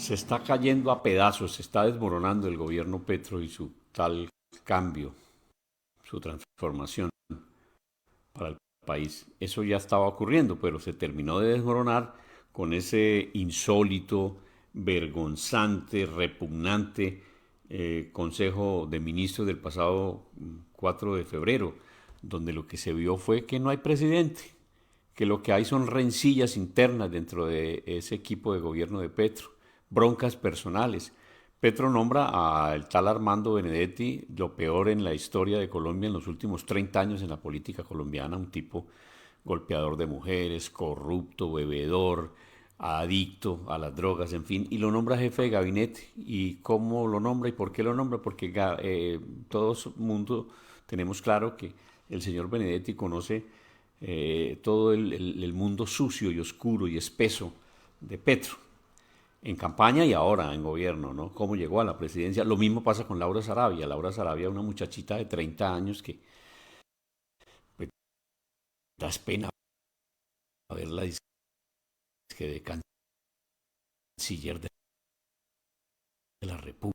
Se está cayendo a pedazos, se está desmoronando el gobierno Petro y su tal cambio, su transformación para el país. Eso ya estaba ocurriendo, pero se terminó de desmoronar con ese insólito, vergonzante, repugnante Consejo de Ministros del pasado 4 de febrero, donde lo que se vio fue que no hay presidente, que lo que hay son rencillas internas dentro de ese equipo de gobierno de Petro, broncas personales. Petro nombra al tal Armando Benedetti lo peor en la historia de Colombia en los últimos 30 años en la política colombiana, un tipo golpeador de mujeres, corrupto, bebedor, adicto a las drogas, en fin, y lo nombra jefe de gabinete. ¿Y cómo lo nombra y por qué lo nombra? Porque todo el mundo tenemos claro que el señor Benedetti conoce todo el mundo sucio y oscuro y espeso de Petro, en campaña y ahora en gobierno, ¿no? Cómo llegó a la presidencia. Lo mismo pasa con Laura Sarabia. Laura Sarabia, una muchachita de 30 años que pues, da pena verla que de canciller de la República.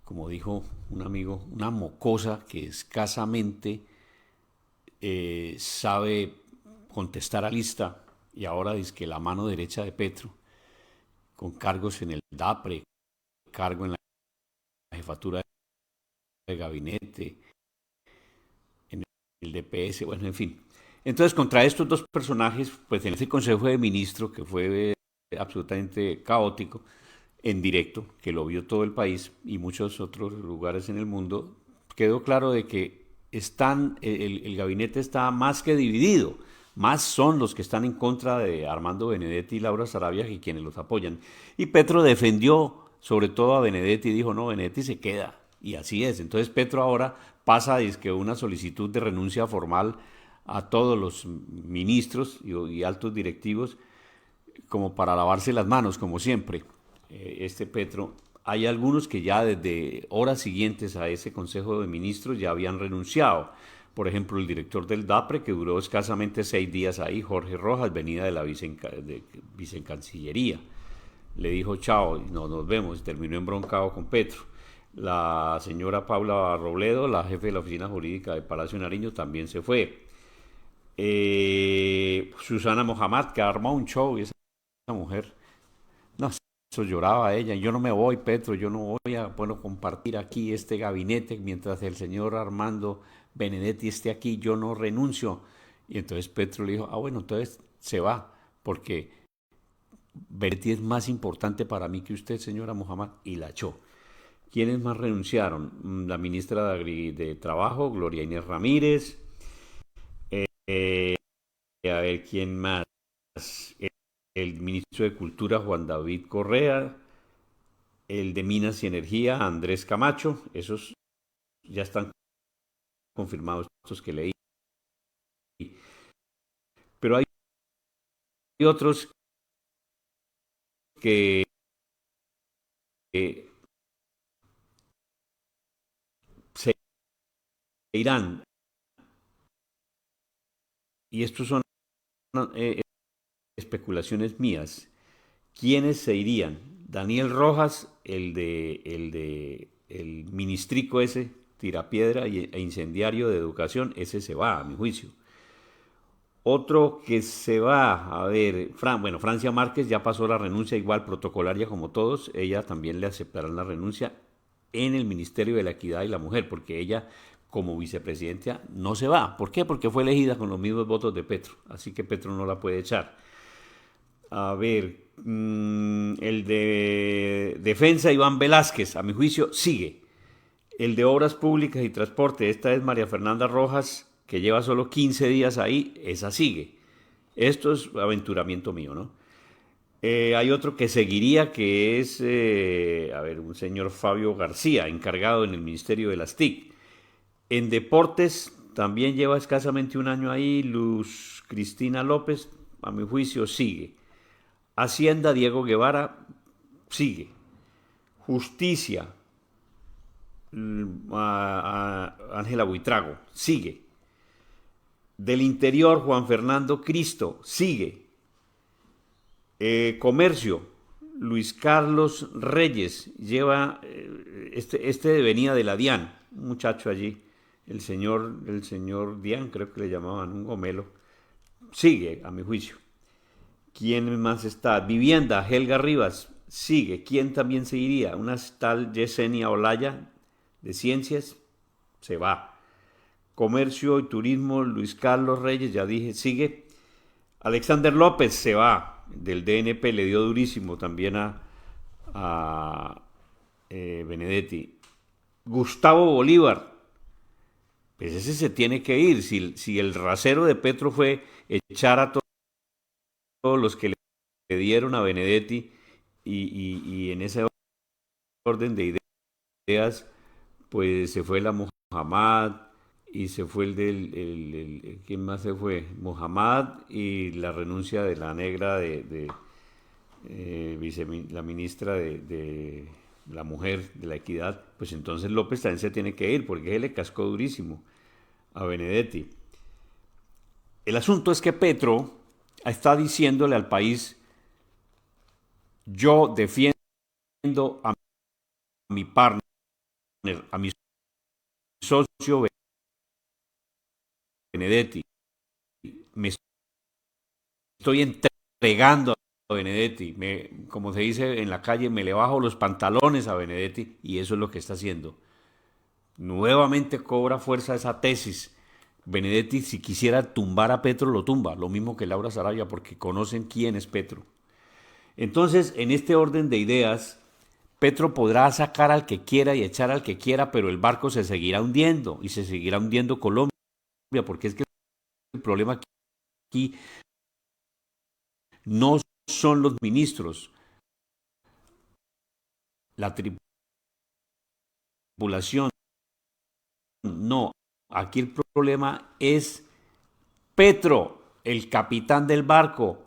Como dijo un amigo, una mocosa que escasamente sabe contestar a lista y ahora dice que la mano derecha de Petro, con cargos en el DAPRE, cargo en la jefatura de gabinete, en el DPS, bueno, en fin. Entonces, contra estos dos personajes, pues en ese Consejo de Ministros, que fue absolutamente caótico, en directo, que lo vio todo el país y muchos otros lugares en el mundo, quedó claro de que el gabinete está más que dividido. Más son los que están en contra de Armando Benedetti y Laura Sarabia que quienes los apoyan. Y Petro defendió sobre todo a Benedetti y dijo, no, Benedetti se queda. Y así es. Entonces Petro ahora pasa que una solicitud de renuncia formal a todos los ministros y altos directivos como para lavarse las manos, como siempre. Este Petro, hay algunos que ya desde horas siguientes a ese Consejo de Ministros ya habían renunciado. Por ejemplo, el director del DAPRE, que duró escasamente 6 días ahí, Jorge Rojas, venía de la vicecancillería. Le dijo chao, no nos vemos, y terminó embroncado con Petro. La señora Paula Robledo, la jefe de la oficina jurídica de Palacio Nariño, también se fue. Susana Mohamed, que armó un show, y esa mujer, no, eso lloraba ella. Yo no me voy, Petro, yo no voy a, bueno, compartir aquí este gabinete mientras el señor Armando Benedetti esté aquí, yo no renuncio. Y entonces Petro le dijo, bueno, entonces se va, porque Benedetti es más importante para mí que usted, señora Mohamed, y la echó. ¿Quiénes más renunciaron? La ministra de Trabajo, Gloria Inés Ramírez. Eh, a ver, ¿quién más? El ministro de Cultura, Juan David Correa. El de Minas y Energía, Andrés Camacho. Esos ya están confirmados, estos que leí. Pero hay otros que se irán. Y estos son eh, especulaciones mías. ¿Quiénes se irían? Daniel Rojas, el ministrico ese, tirapiedra e incendiario de educación, ese se va, a mi juicio. Otro que se va, a ver, bueno, Francia Márquez ya pasó la renuncia igual protocolaria como todos, ella también le aceptarán la renuncia en el Ministerio de la Equidad y la Mujer, porque ella como vicepresidenta no se va. ¿Por qué? Porque fue elegida con los mismos votos de Petro, así que Petro no la puede echar. A ver, el de Defensa, Iván Velázquez, a mi juicio, sigue. El de Obras Públicas y Transporte, esta es María Fernanda Rojas, que lleva solo 15 días ahí, esa sigue. Esto es aventuramiento mío, ¿no? Hay otro que seguiría, que es, a ver, un señor Fabio García, encargado en el Ministerio de las TIC. En Deportes también lleva escasamente un año ahí, Luz Cristina López, a mi juicio, sigue. Hacienda, Diego Guevara, sigue. Justicia, Ángela Buitrago, sigue. Del Interior, Juan Fernando Cristo, sigue. Comercio, Luis Carlos Reyes, lleva, venía de la DIAN, un muchacho allí, el señor DIAN, creo que le llamaban, un gomelo, sigue, a mi juicio. ¿Quién más está? Vivienda, Helga Rivas, sigue. ¿Quién también seguiría? Una tal Yesenia Olaya, de Ciencias, se va. Comercio y Turismo, Luis Carlos Reyes, ya dije, sigue. Alexander López se va, del DNP, le dio durísimo también a Benedetti. Gustavo Bolívar, pues ese se tiene que ir. Si el rasero de Petro fue echar a todos los que le dieron a Benedetti y en ese orden de ideas, pues se fue la Mohamed y se fue ¿quién más se fue? Mohamed y la renuncia de la negra la ministra de la mujer de la equidad, pues entonces López también se tiene que ir porque él le cascó durísimo a Benedetti. El asunto es que Petro está diciéndole al país: yo defiendo a mi partner, a mi socio Benedetti, me estoy entregando a Benedetti, como se dice en la calle, me le bajo los pantalones a Benedetti, y eso es lo que está haciendo. Nuevamente cobra fuerza esa tesis. Benedetti, si quisiera tumbar a Petro, lo tumba, lo mismo que Laura Sarabia, porque conocen quién es Petro. Entonces, en este orden de ideas, Petro podrá sacar al que quiera y echar al que quiera, pero el barco se seguirá hundiendo, y se seguirá hundiendo Colombia, porque es que el problema aquí no son los ministros, la tripulación, no, aquí el problema es Petro, el capitán del barco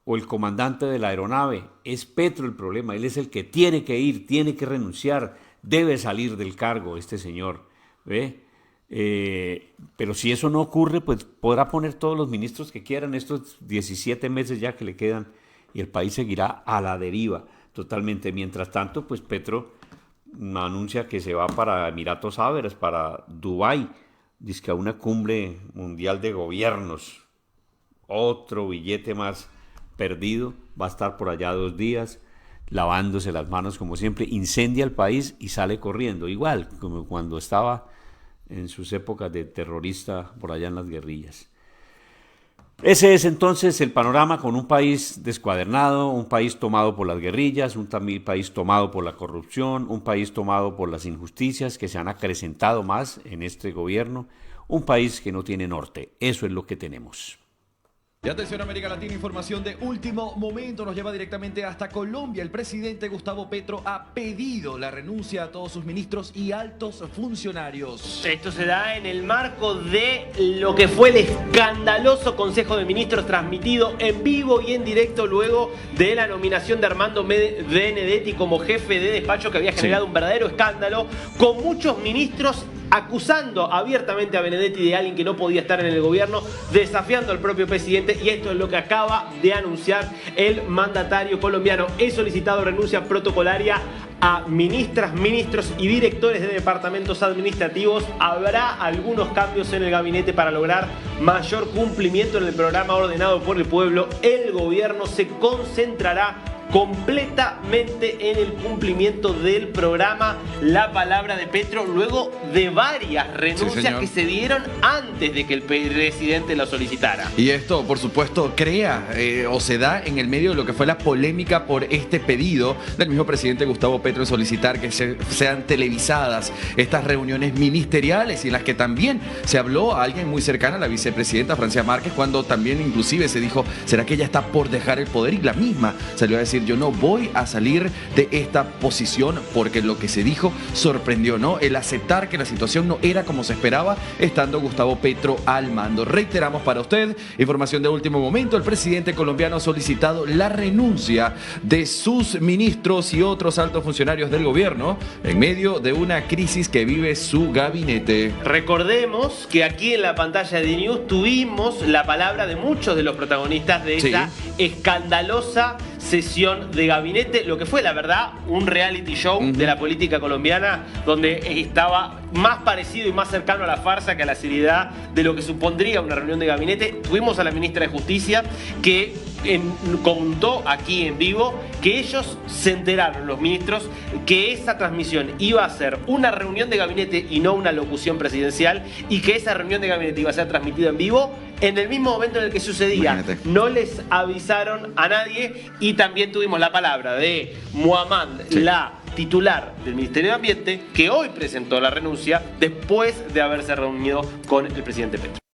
o el comandante de la aeronave. Es Petro el problema, él es el que tiene que ir, tiene que renunciar, debe salir del cargo este señor, ¿ve? Pero si eso no ocurre, pues podrá poner todos los ministros que quieran estos 17 meses ya que le quedan, y el país seguirá a la deriva totalmente. Mientras tanto, pues Petro anuncia que se va para Emiratos Árabes, para Dubái, dice que a una cumbre mundial de gobiernos. Otro billete más perdido, va a estar por allá 2 días, lavándose las manos como siempre, incendia el país y sale corriendo, igual como cuando estaba en sus épocas de terrorista por allá en las guerrillas. Ese es entonces el panorama, con un país descuadernado, un país tomado por las guerrillas, un país tomado por la corrupción, un país tomado por las injusticias que se han acrecentado más en este gobierno, un país que no tiene norte. Eso es lo que tenemos. Y atención, América Latina, información de último momento nos lleva directamente hasta Colombia. El presidente Gustavo Petro ha pedido la renuncia a todos sus ministros y altos funcionarios. Esto se da en el marco de lo que fue el escandaloso Consejo de Ministros transmitido en vivo y en directo luego de la nominación de Armando Benedetti como jefe de despacho, que había generado un verdadero escándalo, con muchos ministros acusando abiertamente a Benedetti de alguien que no podía estar en el gobierno, desafiando al propio presidente, y esto es lo que acaba de anunciar el mandatario colombiano. He solicitado renuncia protocolaria a ministras, ministros y directores de departamentos administrativos. Habrá algunos cambios en el gabinete para lograr mayor cumplimiento en el programa ordenado por el pueblo. El gobierno se concentrará completamente en el cumplimiento del programa. La palabra de Petro luego de varias renuncias que se dieron antes de que el presidente lo solicitara. Y esto, por supuesto, crea o se da en el medio de lo que fue la polémica por este pedido del mismo presidente Gustavo Petro de solicitar que sean televisadas estas reuniones ministeriales, y en las que también se habló a alguien muy cercana a la vicepresidenta Francia Márquez, cuando también inclusive se dijo: ¿será que ella está por dejar el poder? Y la misma salió a decir decir yo no voy a salir de esta posición porque lo que se dijo sorprendió, ¿no? El aceptar que la situación no era como se esperaba estando Gustavo Petro al mando. Reiteramos para usted, información de último momento, el presidente colombiano ha solicitado la renuncia de sus ministros y otros altos funcionarios del gobierno en medio de una crisis que vive su gabinete. Recordemos que aquí en la pantalla de News tuvimos la palabra de muchos de los protagonistas de esta escandalosa sesión de gabinete, lo que fue la verdad un reality show de la política colombiana, donde estaba más parecido y más cercano a la farsa que a la seriedad de lo que supondría una reunión de gabinete. Tuvimos a la ministra de Justicia que contó aquí en vivo que ellos se enteraron, los ministros, que esa transmisión iba a ser una reunión de gabinete y no una locución presidencial, y que esa reunión de gabinete iba a ser transmitida en vivo en el mismo momento en el que sucedía. Imagínate. No les avisaron a nadie. Y también tuvimos la palabra de Muhammad, la titular del Ministerio de Ambiente, que hoy presentó la renuncia después de haberse reunido con el presidente Petro.